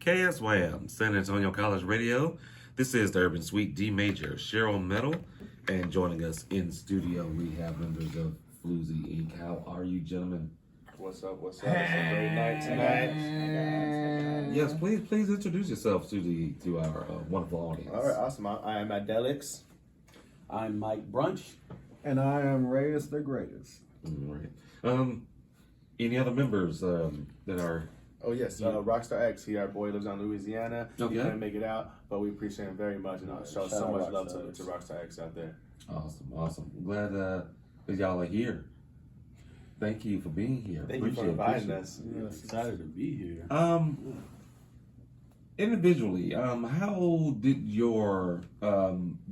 KSYM, San Antonio College Radio. This is the Urban Suite D Major, Cheryl Metal, and joining us in studio, we have members of Floozi Inc. How are you, gentlemen? What's up? It's a great night tonight. Yes, please introduce yourself to our wonderful audience. All right, awesome. I am Adelix. I'm Mike Brunch. And I am Reyes the Greatest. All right. Any other members that are... Oh, yes, Rockstar X. Our boy lives in Louisiana. Okay. He couldn't make it out, but we appreciate him very much and show so much love to Rockstar X out there. Awesome. I'm glad that y'all are here. Thank you for being here. Thank you for inviting us. Yes, excited to be here. Individually, how did your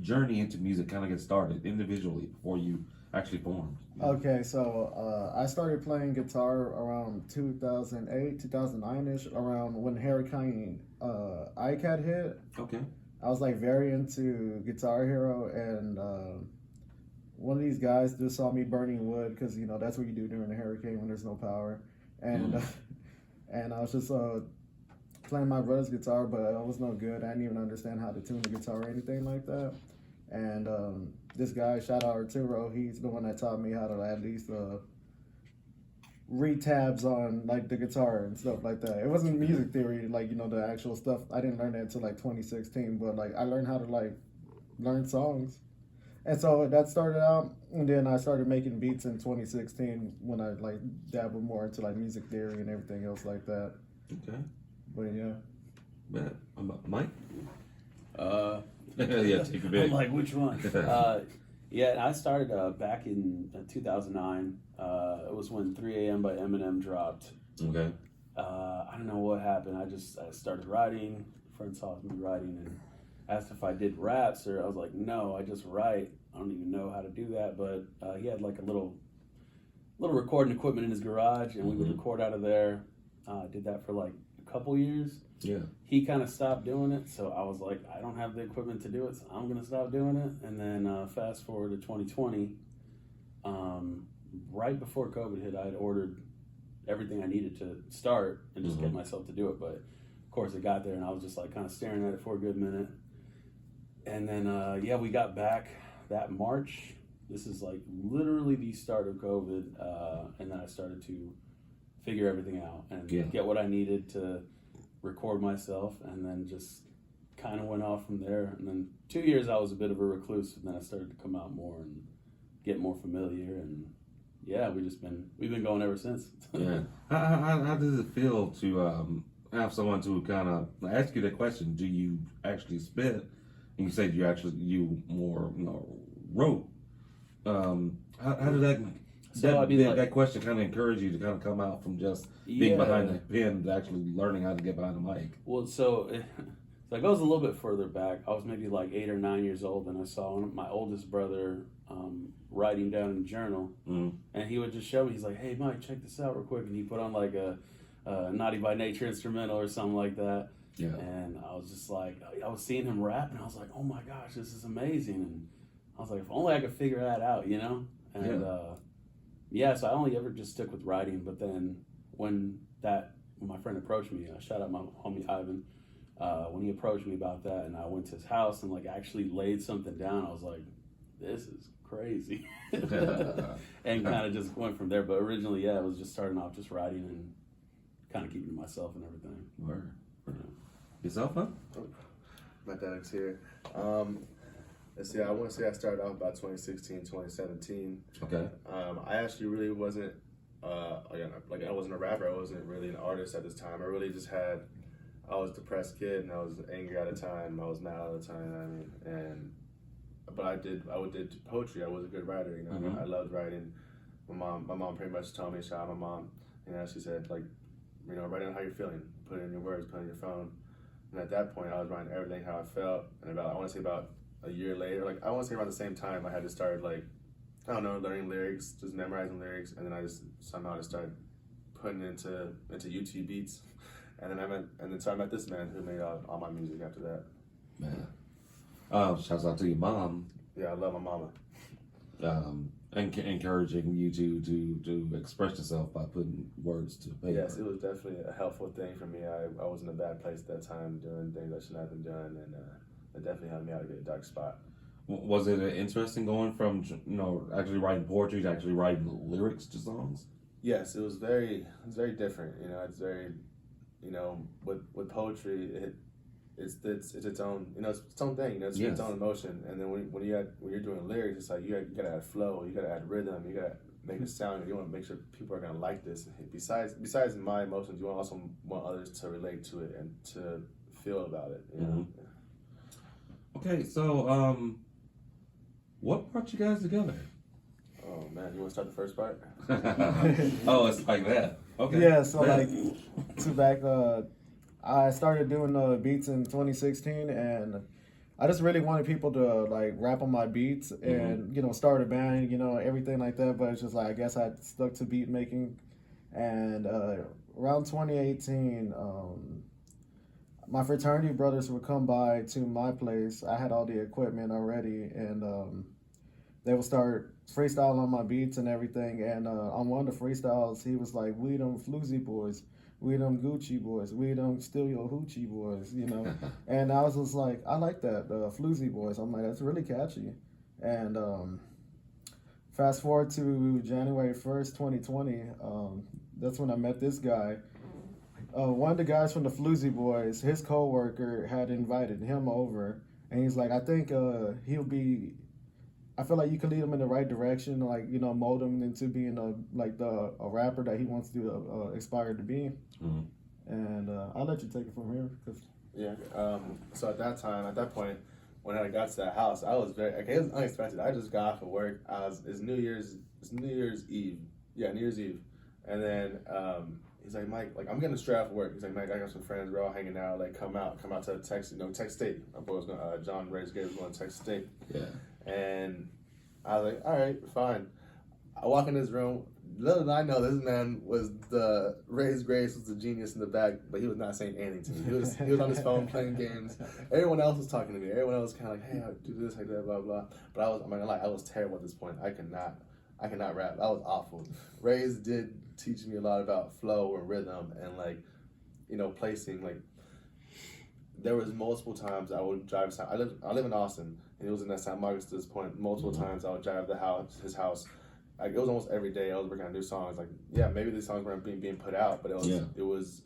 journey into music kind of get started individually before you actually formed? Okay, so I started playing guitar around 2008, 2009-ish, around when Hurricane Ike had hit. Okay. I was like very into Guitar Hero, and one of these guys just saw me burning wood because that's what you do during a hurricane when there's no power, and and I was just playing my brother's guitar, but I was no good. I didn't even understand how to tune the guitar or anything like that. And this guy, shout out Arturo, he's the one that taught me how to at least read tabs on like the guitar and stuff like that. It wasn't music theory, like the actual stuff. I didn't learn that until like 2016, but like I learned how to like learn songs. And so that started out, and then I started making beats in 2016 when I like dabbled more into like music theory and everything else like that. Okay. But yeah. Mike? Yeah, take a bit. I'm like, which one? Yeah, I started back in 2009. It was when 3 a.m. by Eminem dropped. Okay. I don't know what happened. I started writing. A friend saw me writing and asked if I did raps, or I was like, no, I just write. I don't even know how to do that. But he had like a little recording equipment in his garage, and we would record out of there. Did that for like a couple years. Yeah. He kind of stopped doing it, so I was like, I don't have the equipment to do it, so I'm going to stop doing it. And then fast forward to 2020, right before COVID hit, I had ordered everything I needed to start and just get myself to do it. But of course it got there, and I was just like kind of staring at it for a good minute. And then, we got back that March. This is like literally the start of COVID. And then I started to figure everything out and get what I needed to record myself, and then just kind of went off from there. And then 2 years I was a bit of a recluse, and then I started to come out more and get more familiar, and we've been going ever since. Yeah. How does it feel to have someone to kind of ask you that question? Do you actually spit? And you said you more wrote. How did that? That question kind of encouraged you to kind of come out from just being behind the pen to actually learning how to get behind the mic. Well, so it goes a little bit further back. I was maybe like 8 or 9 years old, and I saw my oldest brother writing down in a journal, and he would just show me. He's like, "Hey, Mike, check this out real quick," and he put on like a Naughty by Nature instrumental or something like that. Yeah. And I was just like, I was seeing him rap, and I was like, "Oh my gosh, this is amazing!" And I was like, if only I could figure that out, And so I only ever just stuck with writing. But then when my friend approached me, shout out my homie Ivan, when he approached me about that, and I went to his house and like actually laid something down, I was like, this is crazy. And kind of just went from there. But originally, it was just starting off just writing and kind of keeping to myself and everything. Word. Yourself, huh? My dad's here. Let's see, I want to say I started off about 2016, 2017. Okay. I actually really wasn't, I wasn't a rapper. I wasn't really an artist at this time. I was a depressed kid, and I was angry at the time. I was mad all the time. But I did poetry. I was a good writer, I loved writing. My mom pretty much told me, shout out my mom, she said, like, write down how you're feeling. Put it in your words, put it in your phone. And at that point, I was writing everything how I felt. And I want to say about a year later, like I want to say around the same time, I had to start learning lyrics, just memorizing lyrics, and then I just somehow started putting it into YouTube beats, and then I met this man who made all my music after that. Man, shouts out to your mom. Yeah, I love my mama. And encouraging you to express yourself by putting words to paper. Yes, it was definitely a helpful thing for me. I was in a bad place at that time, doing things I shouldn't have been doing, and it definitely helped me out of a dark spot. Was it interesting going from actually writing poetry to actually writing lyrics to songs? Yes, it was very different. It's very, with poetry, it's its own, it's its own thing. It's its own emotion. And then when you're doing lyrics, it's like you gotta add flow, you gotta add rhythm, you gotta make it sound. You want to make sure people are gonna like this. Besides my emotions, you also want others to relate to it and to feel about it. Okay, so what brought you guys together? Oh man, you want to start the first part? Oh, it's like that. Okay. Yeah, so I started doing beats in 2016, and I just really wanted people to like rap on my beats and start a band, everything like that. But it's just like I guess I stuck to beat making, and around 2018, my fraternity brothers would come by to my place. I had all the equipment already, and they would start freestyling on my beats and everything. And on one of the freestyles, he was like, "We them Floozi boys. We them Gucci boys. We them Steal Your Hoochie boys," And I was just like, I like that, Floozi boys. I'm like, that's really catchy. And fast forward to January 1st, 2020, that's when I met this guy. One of the guys from the Floozi boys, his coworker had invited him over. And he's like, I think I feel like you can lead him in the right direction, like, mold him into being a rapper that he wants to aspire to be. Mm-hmm. And I'll let you take it from here. Yeah. So at that point, when I got to that house, I was it was unexpected. I just got off of work. It's New Year's Eve. Yeah, New Year's Eve. And then he's like, Mike, like I'm getting straight off of work. He's like, Mike, I got some friends. We're all hanging out. Like, come out to Texas. Texas State. My boy was going. John Ray's was going to Texas State. Yeah. And I was like, all right, fine. I walk in this room. Little did I know this man was Ray's Grace was the genius in the back, but he was not saying anything to me. He was on his phone playing games. Everyone else was talking to me. Everyone else was kind of like, hey, I do this, like that, blah blah. But I'm not gonna lie, I was terrible at this point. I cannot rap. I was awful. Ray's did teach me a lot about flow and rhythm and placing. Like there was multiple times I would drive. I live in Austin, and it was in that San Marcos at this point. Multiple times I would drive his house. Like, it was almost every day I was working on new songs. Like, yeah, maybe these songs weren't being put out, but it was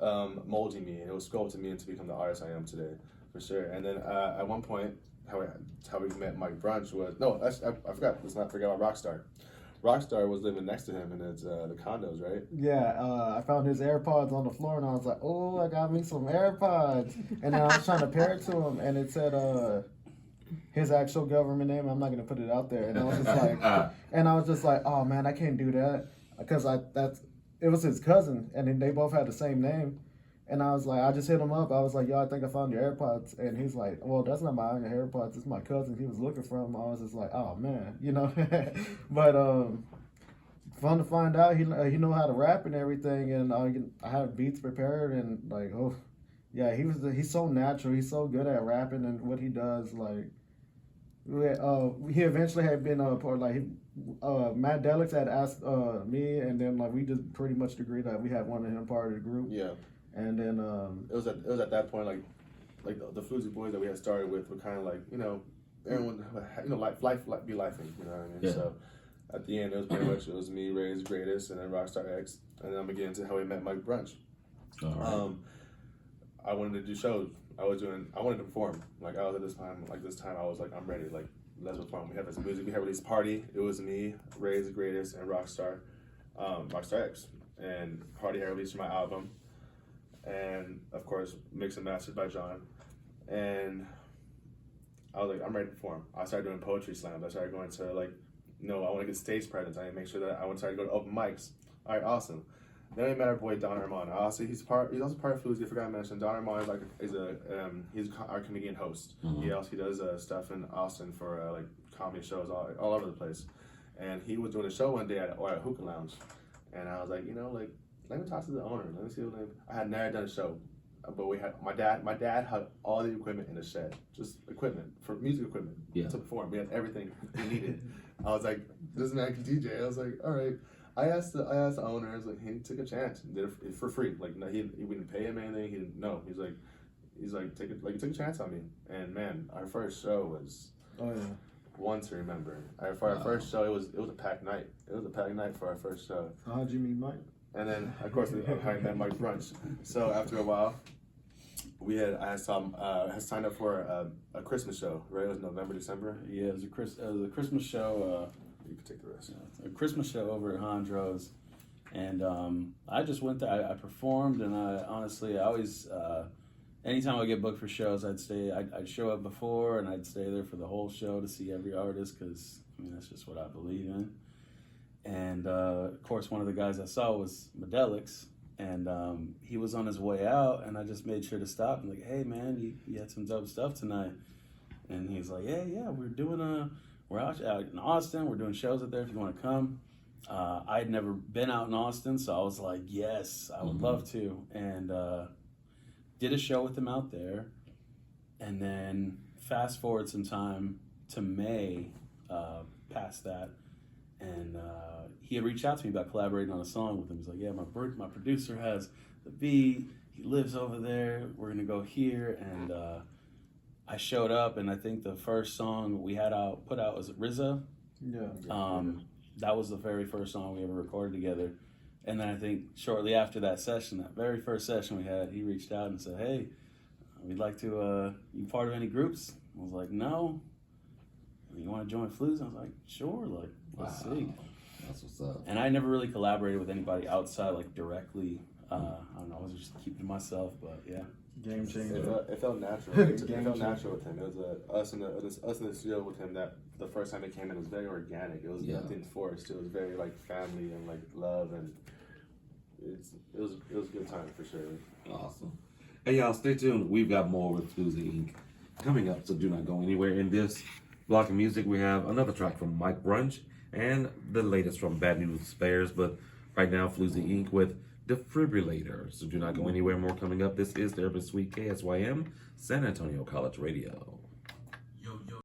molding me, and it was sculpting me into become the artist I am today, for sure. And then at one point, how we met Mike Brunch was I forgot. Let's not forget about Rockstar. Rockstar was living next to him in the condos, right? Yeah, I found his AirPods on the floor, and I was like, oh, I got me some AirPods. And then I was trying to pair it to him, and it said his actual government name. I'm not gonna put it out there. And I was just like, oh man, I can't do that because it was his cousin, and then they both had the same name. And I was like, I just hit him up. I was like, yo, I think I found your AirPods. And he's like, well, that's not my AirPods. It's my cousin. He was looking for them. I was just like, oh man, But fun to find out he knew how to rap and everything. And I had beats prepared, and like, oh yeah, he's so natural. He's so good at rapping and what he does. Like, he eventually had been part Matt Delix had asked me, and then like we just pretty much agreed that we had wanted him part of the group. Yeah. And then it was at that point like the Floozi boys that we had started with were kind of like everyone life be lifing, you know what I mean? Yeah. So at the end it was pretty much it was me, Ray's Greatest, and then Rockstar X, and then I'm gonna get into how we met Mike Brunch. All right. I wanted to do shows. I wanted to perform. Like I was at this time I was like, I'm ready. Like, let's perform. We have this music. We had released Party. It was me, Ray's Greatest, and Rockstar X, and Party had released my album. And of course, mixed and mastered by John. And I was like, I'm ready to perform. I started doing poetry slams. I started going to I want to get stage presence. I need to make sure that I want to start to go to open mics. All right, awesome. Then we met our boy Don Armand. He's also part of Floozi. I forgot to mention Don Armand he's our comedian host. Mm-hmm. He does stuff in Austin for comedy shows all over the place. And he was doing a show one day at Hookah Lounge, and I was like, let me talk to the owner. Let me see what name. I had never done a show but we had my dad had all the equipment in the shed, just equipment for music equipment to perform. We had everything we needed. I was like, this man can DJ. I was like, all right. I asked the owner. I was like, he took a chance and did it for free. Like, no, we didn't pay him anything. He didn't know. He's like, he took a chance on me. And man, our first show was one to remember. For our first show, it was a packed night. It was a packed night for our first show. So how'd you meet Mike? And then, of course, I met Mike brunch. So after a while, I had signed up for a Christmas show. Right, it was November, December. Yeah, it was a Christmas show. You can take the rest. A Christmas show over at Hondro's, and I just went there. I performed, and I always, anytime I get booked for shows, I'd show up before, and I'd stay there for the whole show to see every artist, because I mean that's just what I believe in. And of course, one of the guys I saw was Medelix, and he was on his way out, and I just made sure to stop and like, hey man, you had some dope stuff tonight, and he's like, yeah, we're out in Austin. We're doing shows out there if you want to come. I'd never been out in Austin, so I was like, yes, I would love to. And did a show with him out there. And then fast forward some time to May, past that. And he had reached out to me about collaborating on a song with him. He's like, yeah, my producer has the beat. He lives over there. We're going to go here. And I showed up, and I think the first song we had put out was RZA. Yeah. That was the very first song we ever recorded together. And then I think shortly after that session, that very first session we had, he reached out and said, hey, we'd like to, you part of any groups? I was like, no. You want to join Floozi? I was like, sure, like, let's see. That's what's up. And I never really collaborated with anybody outside, like, directly. I don't know, I was just keeping to myself, but yeah. Game changer. It felt natural. It felt natural with him. It was us in the studio with him. That the first time it came in, it was very organic. It was nothing forced. It was very like family and like love, and it was a good time for sure. Awesome. Hey y'all, stay tuned. We've got more with Floozi Inc. coming up, so do not go anywhere. In this block of music, we have another track from Mike Brunch and the latest from Bad News Bears. But right now, Floozi Inc. with Defibrillator. So do not go anywhere. More coming up. This is the Urban Suite KSYM San Antonio College Radio.